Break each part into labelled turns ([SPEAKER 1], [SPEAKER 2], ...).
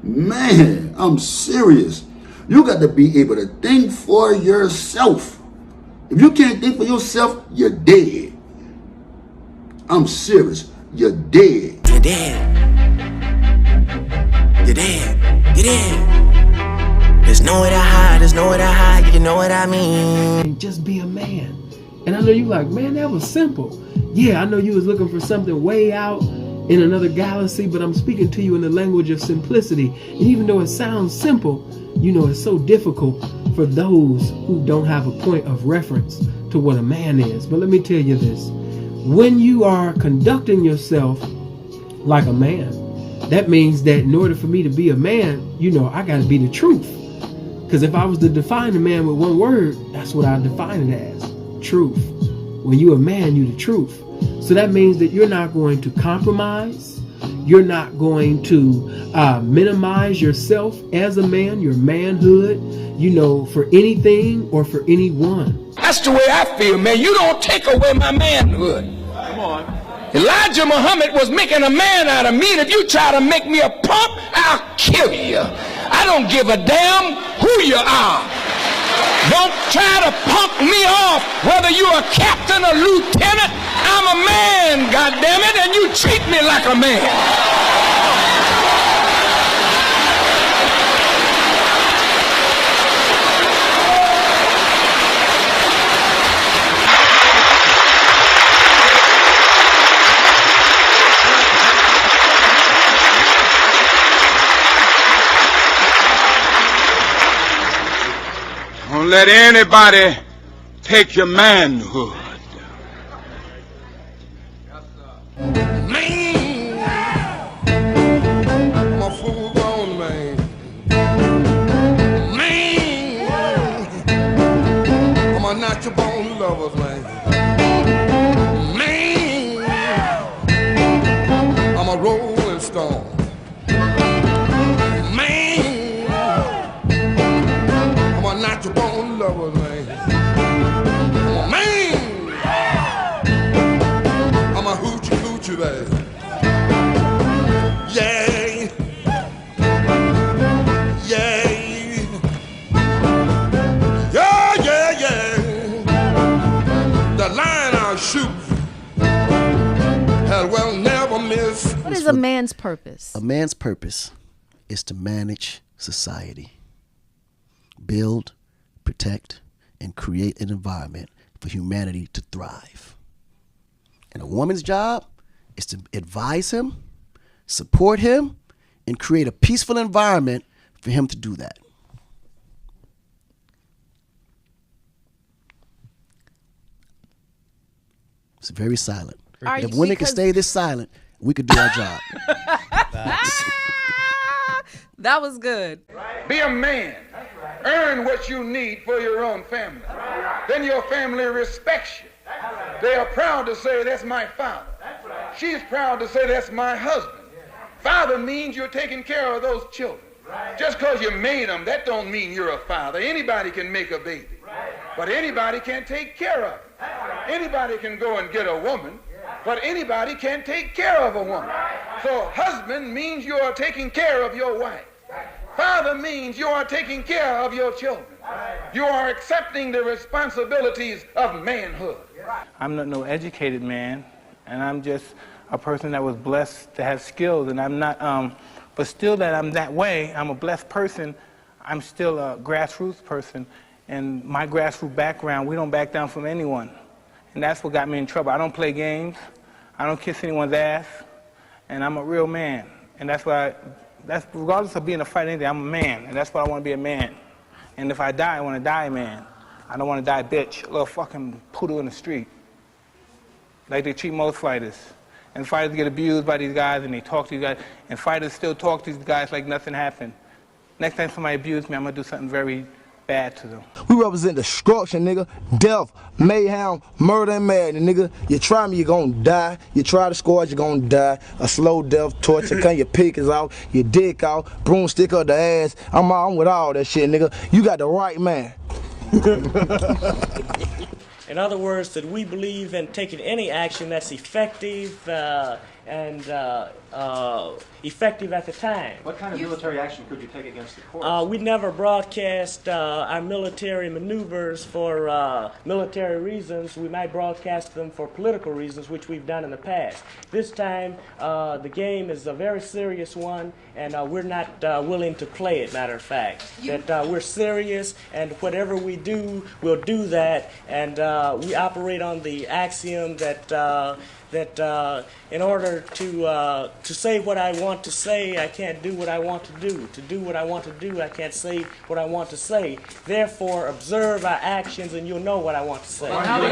[SPEAKER 1] Man, I'm serious. You got to be able to think for yourself. If you can't think for yourself, you're dead. I'm serious. You're dead.
[SPEAKER 2] You're dead. You're dead. You're dead. There's nowhere to hide. There's nowhere to hide. You know what I mean?
[SPEAKER 3] And just be a man. And I know you like, man, that was simple. Yeah, I know you was looking for something way out in another galaxy, but I'm speaking to you in the language of simplicity. And even though it sounds simple, you know it's so difficult for those who don't have a point of reference to what a man is. But let me tell you this. When you are conducting yourself like a man, that means that in order for me to be a man, you know, I got to be the truth. Because if I was to define a man with one word, that's what I define it as. Truth. When you're a man, you're the truth. So that means that you're not going to compromise. You're not going to minimize yourself as a man, your manhood, you know, for anything or for anyone.
[SPEAKER 4] That's the way I feel, man. You don't take away my manhood. Come on. Elijah Muhammad was making a man out of me, and if you try to make me a pump, I'll kill you. I don't give a damn who you are. Don't try to punk me off, whether you're a captain or lieutenant. I'm a man, goddammit, and you treat me like a man. Don't let anybody take your manhood. Man, I'm a full grown man. Man, I'm a natural born lover, man. Man, I'm a rolling stone. Not your bone lover, man. I'm a man. I'm a hoochie coochie, baby. Yeah. Yeah. Yeah, yeah, yeah. The line I shoot had well never miss.
[SPEAKER 5] What is a man's purpose?
[SPEAKER 6] A man's purpose is to manage society. Build, protect, and create an environment for humanity to thrive. And a woman's job is to advise him, support him, and create a peaceful environment for him to do that. It's very silent. If women could stay this silent, we could do our job.
[SPEAKER 5] That was good.
[SPEAKER 4] Be a man. Earn what you need for your own family. Then your family respects you. They are proud to say, that's my father. She's proud to say, that's my husband. Father means you're taking care of those children. Just because you made them, that don't mean you're a father. Anybody can make a baby. But anybody can't take care of it. Anybody can go and get a woman, but anybody can't take care of a woman. So husband means you are taking care of your wife. Father means you are taking care of your children. You are accepting the responsibilities of manhood.
[SPEAKER 7] I'm not no educated man, and I'm just a person that was blessed to have skills, and I'm not, but still that I'm that way, I'm a blessed person, I'm still a grassroots person, and my grassroots background, we don't back down from anyone. And that's what got me in trouble. I don't play games, I don't kiss anyone's ass, and I'm a real man. And that's why, regardless of being a fight or anything, I'm a man, and that's why I want to be a man. And if I die, I want to die a man. I don't want to die bitch, a little fucking poodle in the street. Like they treat most fighters. And fighters get abused by these guys, and they talk to these guys, and fighters still talk to these guys like nothing happened. Next time somebody abuses me, I'm going to do something very bad to them.
[SPEAKER 8] We represent destruction, nigga. Death, mayhem, murder, and madness, nigga. You try me, you're gonna die. You try to scorch, you're gonna die. A slow death, torture, cut your pick is out, your dick out, broomstick up the ass. I'm with all that shit, nigga. You got the right man.
[SPEAKER 9] In other words, that we believe in taking any action that's effective and effective at the time.
[SPEAKER 10] What kind of military action could you take against the courts?
[SPEAKER 9] We never broadcast our military maneuvers for military reasons. We might broadcast them for political reasons, which we've done in the past. This time, the game is a very serious one, and we're not willing to play it, matter of fact. That we're serious, and whatever we do, we'll do that, and we operate on the axiom that in order to say what I want to say, I can't do what I want to do. To do what I want to do, I can't say what I want to say. Therefore, observe our actions, and you'll know what I want to say.
[SPEAKER 11] How do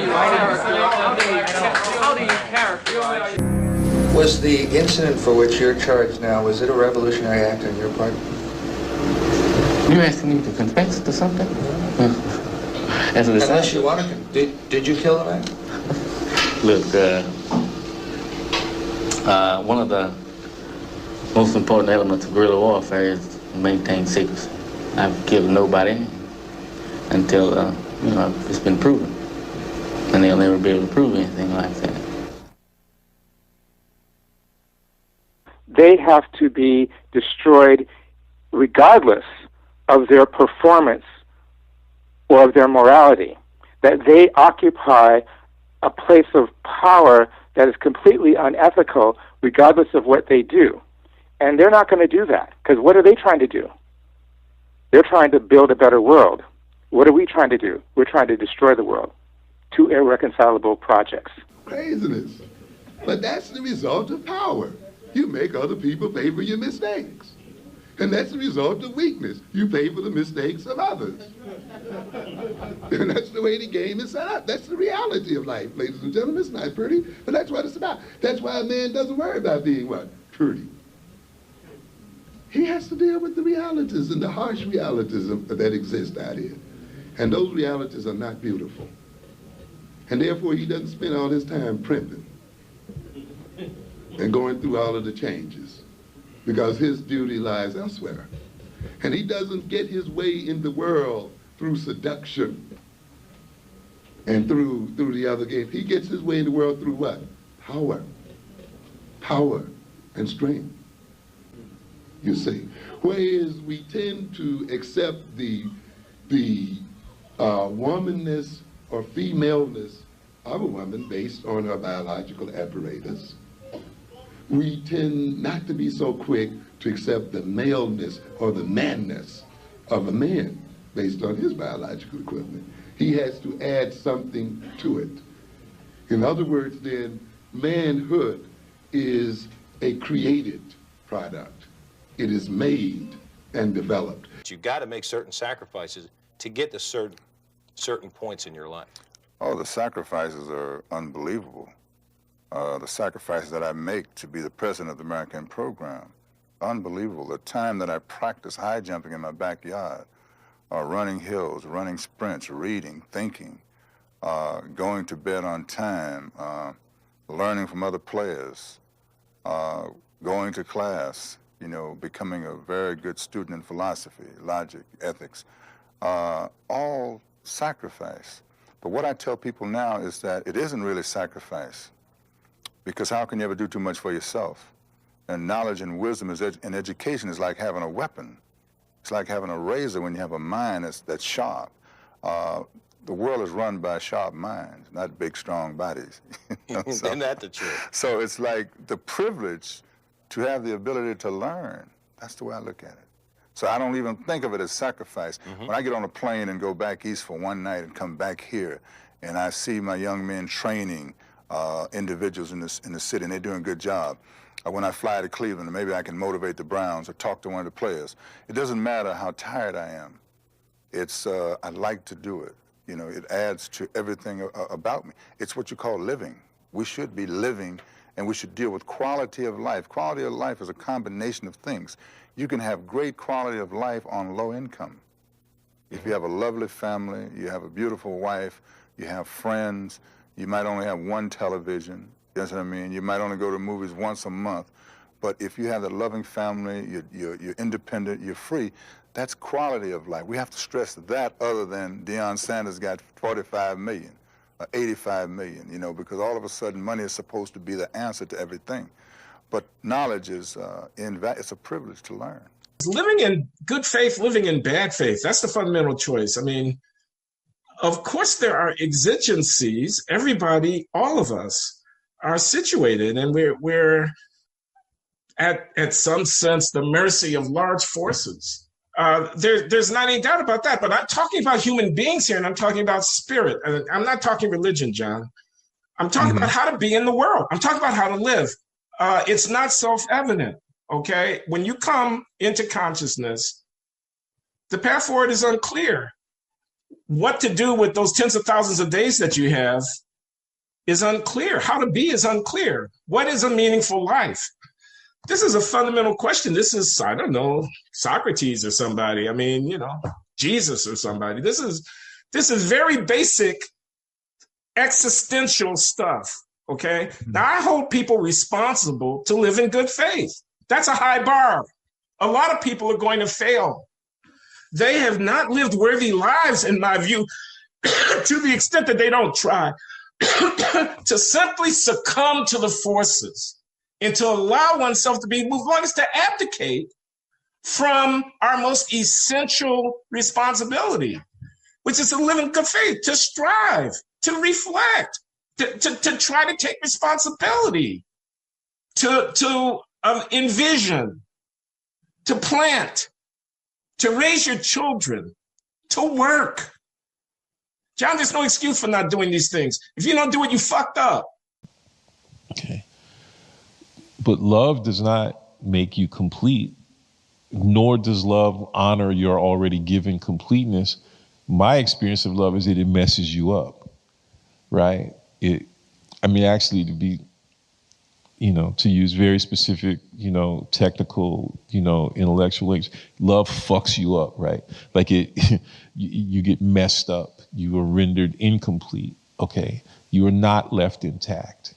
[SPEAKER 11] you characterize?
[SPEAKER 12] Was the incident for which you're charged now, was it a revolutionary act on your part?
[SPEAKER 11] You asking me to confess to something?
[SPEAKER 12] Unless you want to. Did you kill the man?
[SPEAKER 11] Look, one of the most important elements of guerrilla warfare is to maintain secrecy. I've killed nobody until it's been proven, and they'll never be able to prove anything like that.
[SPEAKER 13] They have to be destroyed regardless of their performance or of their morality, that they occupy a place of power that is completely unethical regardless of what they do. And they're not going to do that, because what are they trying to do? They're trying to build a better world. What are we trying to do? We're trying to destroy the world. Two irreconcilable projects.
[SPEAKER 1] Craziness. But that's the result of power. You make other people pay for your mistakes. And that's the result of weakness. You pay for the mistakes of others. And that's the way the game is set up. That's the reality of life, ladies and gentlemen. It's not pretty, but that's what it's about. That's why a man doesn't worry about being what? Pretty. He has to deal with the realities and the harsh realities that exist out here. And those realities are not beautiful. And therefore, he doesn't spend all his time primping and going through all of the changes, because his duty lies elsewhere. And he doesn't get his way in the world through seduction and through the other game. He gets his way in the world through what? Power. Power and strength. You see. Whereas we tend to accept the womanness or femaleness of a woman based on her biological apparatus. We tend not to be so quick to accept the maleness or the manness of a man based on his biological equivalent. He has to add something to it. In other words, then, manhood is a created product. It is made and developed.
[SPEAKER 14] You've got to make certain sacrifices to get to certain points in your life.
[SPEAKER 15] Oh, the sacrifices are unbelievable. The sacrifices that I make to be the president of the American program, unbelievable. The time that I practice high jumping in my backyard, running hills, running sprints, reading, thinking, going to bed on time, learning from other players, going to class, becoming a very good student in philosophy, logic, ethics, all sacrifice. But what I tell people now is that it isn't really sacrifice, because how can you ever do too much for yourself? And knowledge and wisdom and education is like having a weapon. It's like having a razor when you have a mind that's sharp. The world is run by sharp minds, not big, strong bodies.
[SPEAKER 14] Isn't that the truth?
[SPEAKER 15] So it's like the privilege to have the ability to learn. That's the way I look at it. So I don't even think of it as sacrifice. When I get on a plane and go back east for one night and come back here, and I see my young men training individuals in the city, and they're doing a good job. When I fly to Cleveland, maybe I can motivate the Browns or talk to one of the players. It doesn't matter how tired I am. I like to do it. It adds to everything about me. It's what you call living. We should be living, and we should deal with quality of life. Quality of life is a combination of things. You can have great quality of life on low income. If you have a lovely family, you have a beautiful wife, you have friends, you might only have one television, you know what I mean? You might only go to movies once a month. But if you have a loving family, you're independent, you're free, that's quality of life. We have to stress that, other than Deion Sanders got 45 million, 85 million, because all of a sudden money is supposed to be the answer to everything. But knowledge is it's a privilege to learn.
[SPEAKER 16] Living in good faith, living in bad faith, that's the fundamental choice. I mean, of course there are exigencies. Everybody, all of us, are situated, and we're at some sense the mercy of large forces. There's not any doubt about that, but I'm talking about human beings here, and I'm talking about spirit. I'm not talking religion, John. I'm talking about how to be in the world. I'm talking about how to live. It's not self-evident, okay? When you come into consciousness, the path forward is unclear. What to do with those tens of thousands of days that you have is unclear. How to be is unclear. What is a meaningful life? This is a fundamental question. This is, I don't know, Socrates or somebody. I mean, you know, Jesus or somebody. This is very basic existential stuff, okay? Now, I hold people responsible to live in good faith. That's a high bar. A lot of people are going to fail. They have not lived worthy lives, in my view, to the extent that they don't try, to simply succumb to the forces and to allow oneself to be moved. One is to abdicate from our most essential responsibility, which is to live in good faith, to strive, to reflect, to try to take responsibility, to envision, to plant, to raise your children, to work. John, there's no excuse for not doing these things. If you don't do it, you fucked up.
[SPEAKER 17] Okay. But love does not make you complete, nor does love honor your already given completeness. My experience of love is that it messes you up, right? Actually, to be, to use very specific, technical, intellectual language, love fucks you up, right? Like you get messed up. You are rendered incomplete, okay? You are not left intact,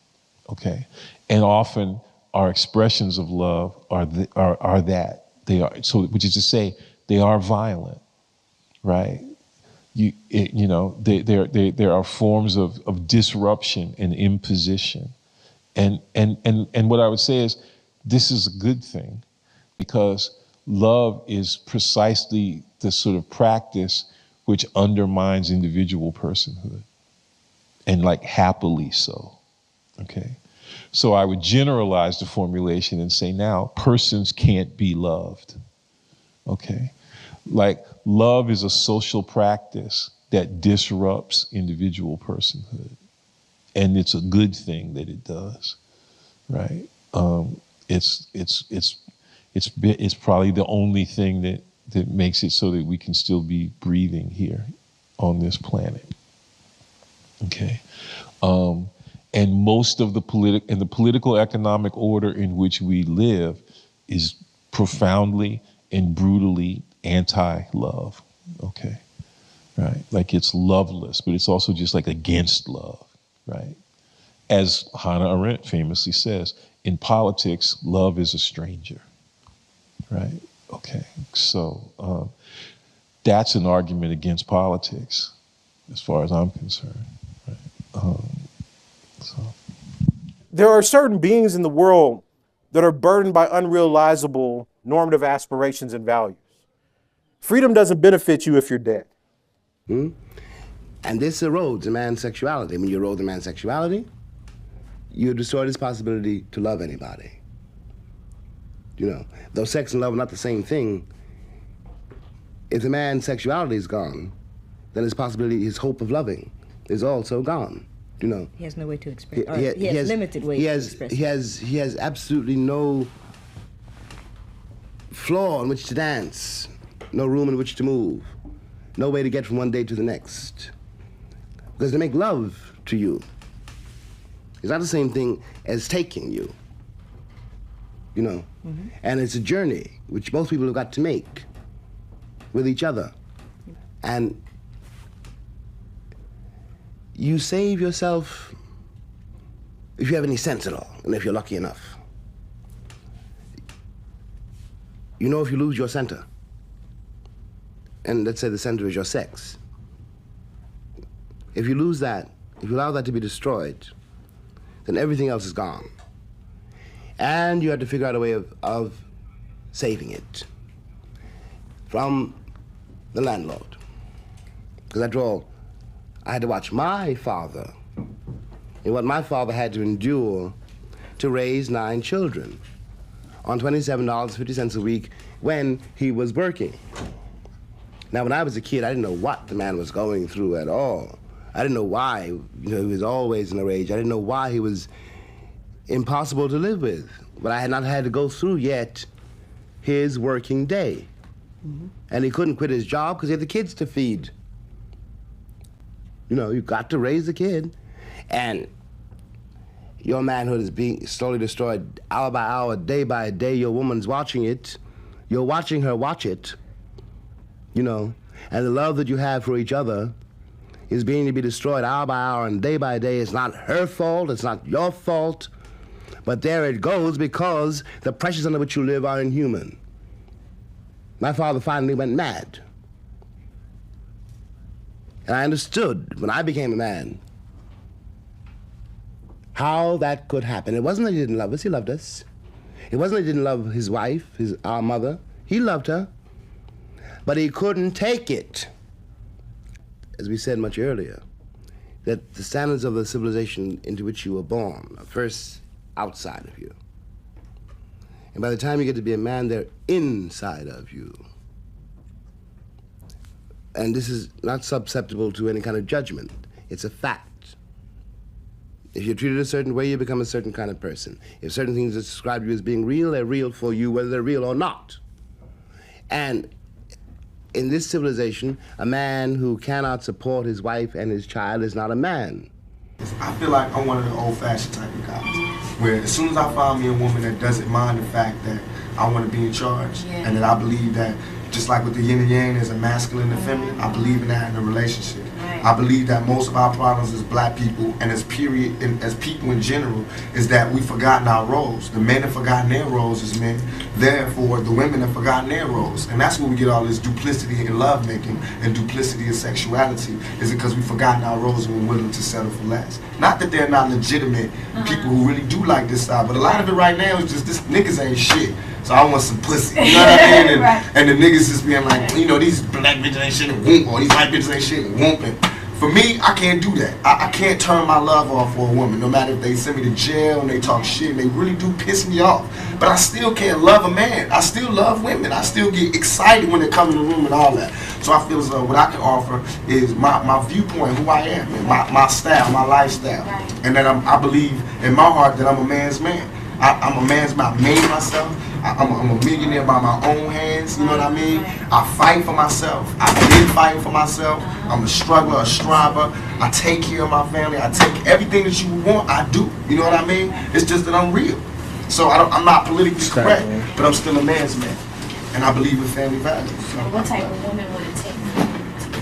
[SPEAKER 17] okay? And often our expressions of love are that. They are, so, which is to say, they are violent, right? There are forms of disruption and imposition. And what I would say is, this is a good thing, because love is precisely the sort of practice which undermines individual personhood, and like happily so, okay? So I would generalize the formulation and say, now persons can't be loved, okay? Like love is a social practice that disrupts individual personhood, and it's a good thing that it does, right? It's probably the only thing that makes it so that we can still be breathing here on this planet, okay? And most of the political economic order in which we live is profoundly and brutally anti-love, okay? Right? Like it's loveless, but it's also just like against love, right? As Hannah Arendt famously says, in politics, love is a stranger, right? Okay, so that's an argument against politics, as far as I'm concerned, right?
[SPEAKER 18] There are certain beings in the world that are burdened by unrealizable normative aspirations and values. Freedom doesn't benefit you if you're dead.
[SPEAKER 19] And this erodes a man's sexuality. When you erode a man's sexuality, you destroy his possibility to love anybody. Though sex and love are not the same thing, if the man's sexuality is gone, then his possibility, his hope of loving is also gone.
[SPEAKER 20] He has no way to express. He has limited ways to express.
[SPEAKER 19] He has absolutely no floor on which to dance, no room in which to move, no way to get from one day to the next. Because to make love to you is not the same thing as taking you, And it's a journey which most people have got to make with each other. And you save yourself, if you have any sense at all, and if you're lucky enough. If you lose your center, and let's say the center is your sex, if you lose that, if you allow that to be destroyed, then everything else is gone. And you had to figure out a way of saving it from the landlord. Because after all, I had to watch my father and what my father had to endure to raise 9 children on $27.50 a week when he was working. Now, when I was a kid, I didn't know what the man was going through at all. I didn't know why he was always in a rage. I didn't know why he was impossible to live with. But I had not had to go through yet his working day. Mm-hmm. And he couldn't quit his job because he had the kids to feed. You know, you got to raise a kid. And your manhood is being slowly destroyed hour by hour, day by day. Your woman's watching it. You're watching her watch it, you know. And the love that you have for each other is being to be destroyed hour by hour and day by day. It's not her fault. It's not your fault. But there it goes because the pressures under which you live are inhuman. My father finally went mad. And I understood when I became a man how that could happen. It wasn't that he didn't love us, he loved us. It wasn't that he didn't love his wife, our mother. He loved her. But he couldn't take it. As we said much earlier, that the standards of the civilization into which you were born are first outside of you. And by the time you get to be a man, they're inside of you. And this is not susceptible to any kind of judgment. It's a fact. If you're treated a certain way, you become a certain kind of person. If certain things are described you as being real, they're real for you, whether they're real or not. And in this civilization, a man who cannot support his wife and his child is not a man.
[SPEAKER 21] I feel like I'm one of the old-fashioned type of guys, where as soon as I find me a woman that doesn't mind the fact that I want to be in charge, and that I believe that, just like with the yin and yang, there's a masculine and feminine, I believe in that in a relationship. I believe that most of our problems as black people and as people in general is that we've forgotten our roles. The men have forgotten their roles as men, therefore the women have forgotten their roles. And that's where we get all this duplicity in lovemaking and duplicity in sexuality, is because we've forgotten our roles and we're willing to settle for less. Not that they're not legitimate people who really do like this side, but a lot of it right now is just this niggas ain't shit. So I want some pussy, you know what I mean? And the niggas just being like, you know, these black bitches ain't shit and whoop, or these white bitches ain't shit and whooping. For me, I can't do that. I can't turn my love off for a woman, no matter if they send me to jail and they talk shit and they really do piss me off. But I still can't love a man. I still love women. I still get excited when they come in the room and all that. So I feel as though what I can offer is my viewpoint, who I am, and my style, my lifestyle. And that I believe in my heart that I'm a man's man. I'm a man's man. I made myself. I'm a millionaire by my own hands, you know what I mean? I fight for myself. I've been fighting for myself. I'm a struggler, a striver. I take care of my family. I take everything that you want, I do. You know what I mean? It's just that I'm real. So I'm not politically correct, but I'm still a man's man. And I believe in family values. So
[SPEAKER 22] what type of woman would it take to be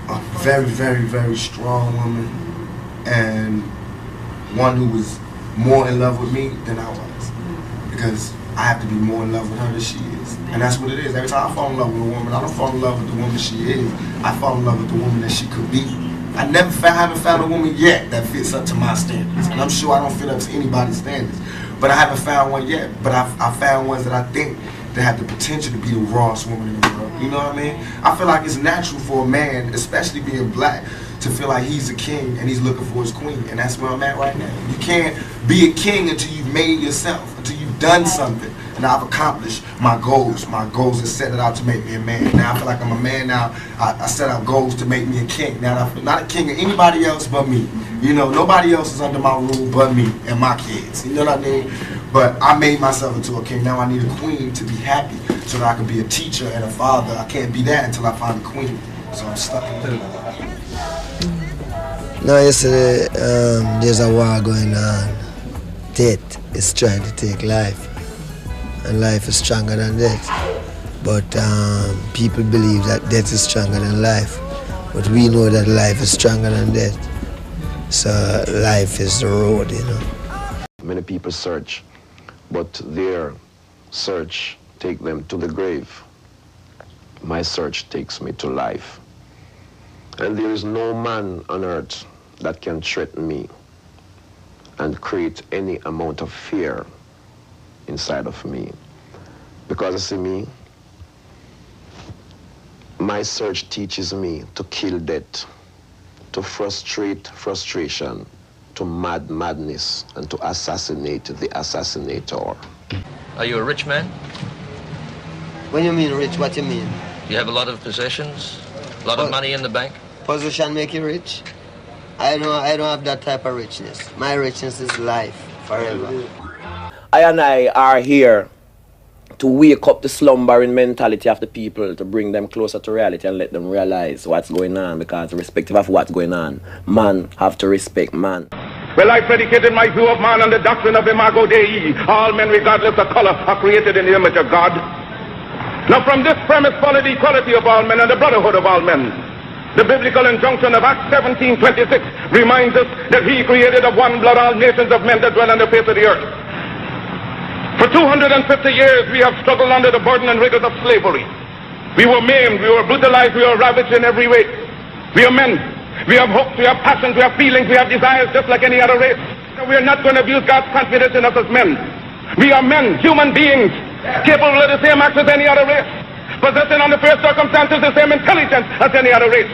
[SPEAKER 22] that?
[SPEAKER 21] A very, very, very strong woman, and one who was more in love with me than I was. Because I have to be more in love with her than she is. And that's what it is. Every time I fall in love with a woman, I don't fall in love with the woman she is. I fall in love with the woman that she could be. I haven't found a woman yet that fits up to my standards. And I'm sure I don't fit up to anybody's standards. But I haven't found one yet. But I found ones that I think that have the potential to be the rawest woman in the world. You know what I mean? I feel like it's natural for a man, especially being black, to feel like he's a king and he's looking for his queen. And that's where I'm at right now. You can't be a king until you've made yourself, until you've done something. And I've accomplished my goals. My goals are set it out to make me a man. Now I feel like I'm a man now. I set out goals to make me a king. Now I feel not a king of anybody else but me. You know, nobody else is under my rule but me and my kids. You know what I mean? But I made myself into a king. Now I need a queen to be happy so that I can be a teacher and a father. I can't be that until I find a queen. So I'm stuck in it.
[SPEAKER 23] No, yesterday there's a war going on. Death is trying to take life, and life is stronger than death. But people believe that death is stronger than life, but we know that life is stronger than death. So life is the road, you know.
[SPEAKER 24] Many people search, but their search takes them to the grave. My search takes me to life. And there is no man on earth that can threaten me. and create any amount of fear inside of me. Because you see me, my search teaches me to kill death, to frustrate frustration, to madness, and to assassinate the assassinator.
[SPEAKER 2] Are you a rich man?
[SPEAKER 23] When you mean rich, what you mean?
[SPEAKER 2] You have a lot of possessions? A lot of money in the bank?
[SPEAKER 23] Position make you rich? I don't have that type of richness. My richness is life, forever.
[SPEAKER 24] I and I are here to wake up the slumbering mentality of the people, to bring them closer to reality and let them realize what's going on, because irrespective of what's going on, man have to respect man.
[SPEAKER 3] Well, I predicated my view of man on the doctrine of Imago Dei. All men, regardless of color, are created in the image of God. Now, from this premise followed the equality of all men and the brotherhood of all men. The biblical injunction of Acts 17:26 reminds us that he created of one blood all nations of men that dwell on the face of the earth. For 250 years, we have struggled under the burden and rigors of slavery. We were maimed, we were brutalized, we were ravaged in every way. We are men. We have hopes, we have passions, we have feelings, we have desires just like any other race. We are not going to abuse God's confidence in us as men. We are men, human beings, capable of the same acts as any other race, possessing under fair circumstances the same intelligence as any other race.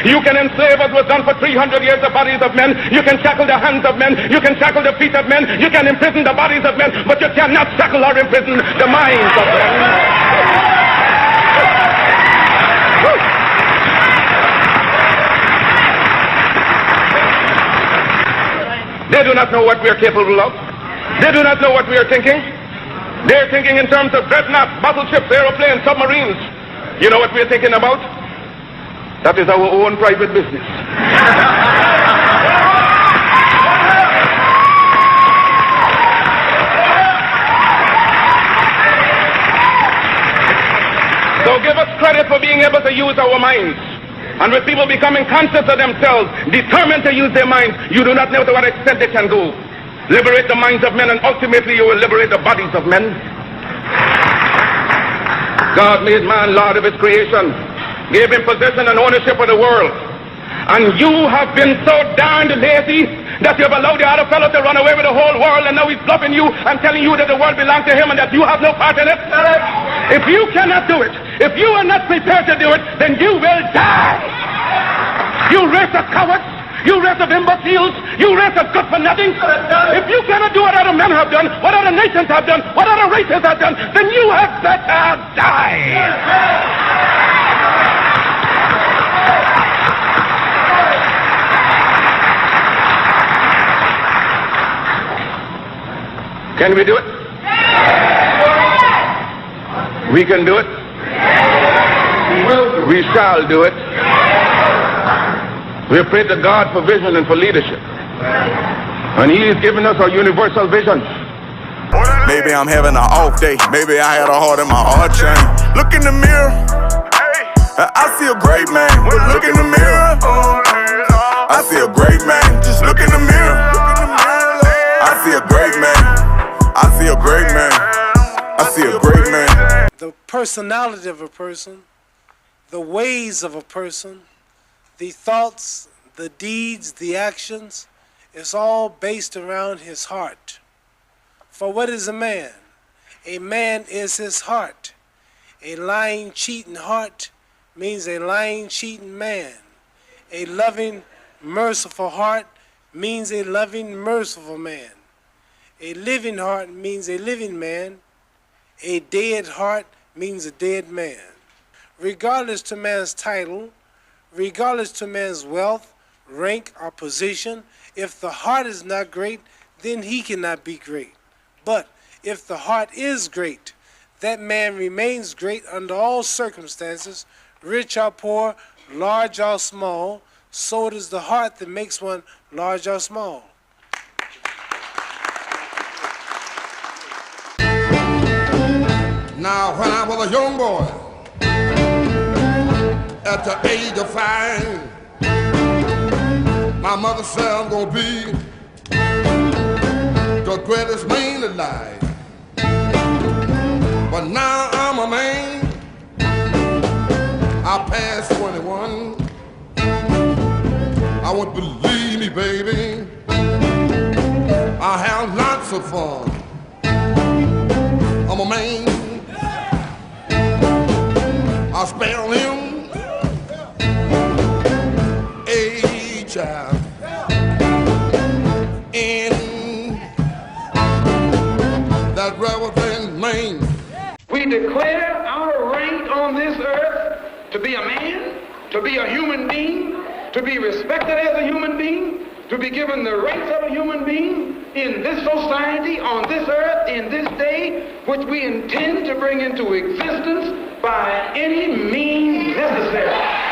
[SPEAKER 3] You can enslave, as was done for 300 years, the bodies of men. You can shackle the hands of men. You can shackle the feet of men. You can imprison the bodies of men, but you cannot shackle or imprison the minds of men. They do not know what we are capable of. They do not know what we are thinking. They are thinking in terms of dreadnoughts, battleships, aeroplanes, submarines. You know what we are thinking about? That is our own private business. So give us credit for being able to use our minds. And with people becoming conscious of themselves, determined to use their minds, you do not know to what extent they can go. Liberate the minds of men, and ultimately you will liberate the bodies of men. God made man Lord of his creation, gave him possession and ownership of the world. And you have been so darned lazy that you've allowed the other fellow to run away with the whole world, and now he's bluffing you and telling you that the world belongs to him and that you have no part in it. If you cannot do it, if you are not prepared to do it, then you will die. You race of cowards, you race of imbeciles, you race of good for nothing. If you cannot do what other men have done, what other nations have done, what other races have done, then you have better die. Can we do it? We can do it. We shall do it. We pray to God for vision and for leadership. And he has given us our universal vision.
[SPEAKER 5] Maybe I'm having an off day. Maybe I had a heart in my heart chain. Look in the mirror. I see a great man. But look in the mirror. I see a great man. Just look in the mirror. I see a great man. I see a great man. I see a great man.
[SPEAKER 6] The personality of a person, the ways of a person, the thoughts, the deeds, the actions, it's all based around his heart. For what is a man? A man is his heart. A lying, cheating heart means a lying, cheating man. A loving, merciful heart means a loving, merciful man. A living heart means a living man. A dead heart means a dead man. Regardless to man's title, regardless to man's wealth, rank, or position, if the heart is not great, then he cannot be great. But if the heart is great, that man remains great under all circumstances, rich or poor, large or small. So it is the heart that makes one large or small.
[SPEAKER 25] Now, when I was a young boy, at the age of 5, my mother said I'm gonna be the greatest man alive. But now I'm a man, I passed 21. I won't believe me, baby. saxophone. I'm a man. I spell him a child. In that relevant Maine.
[SPEAKER 4] We declare our right on this earth to be a man, to be a human being, to be respected as a human being, to be given the rights of a human being in this society, on this earth, in this day, which we intend to bring into existence by any means necessary.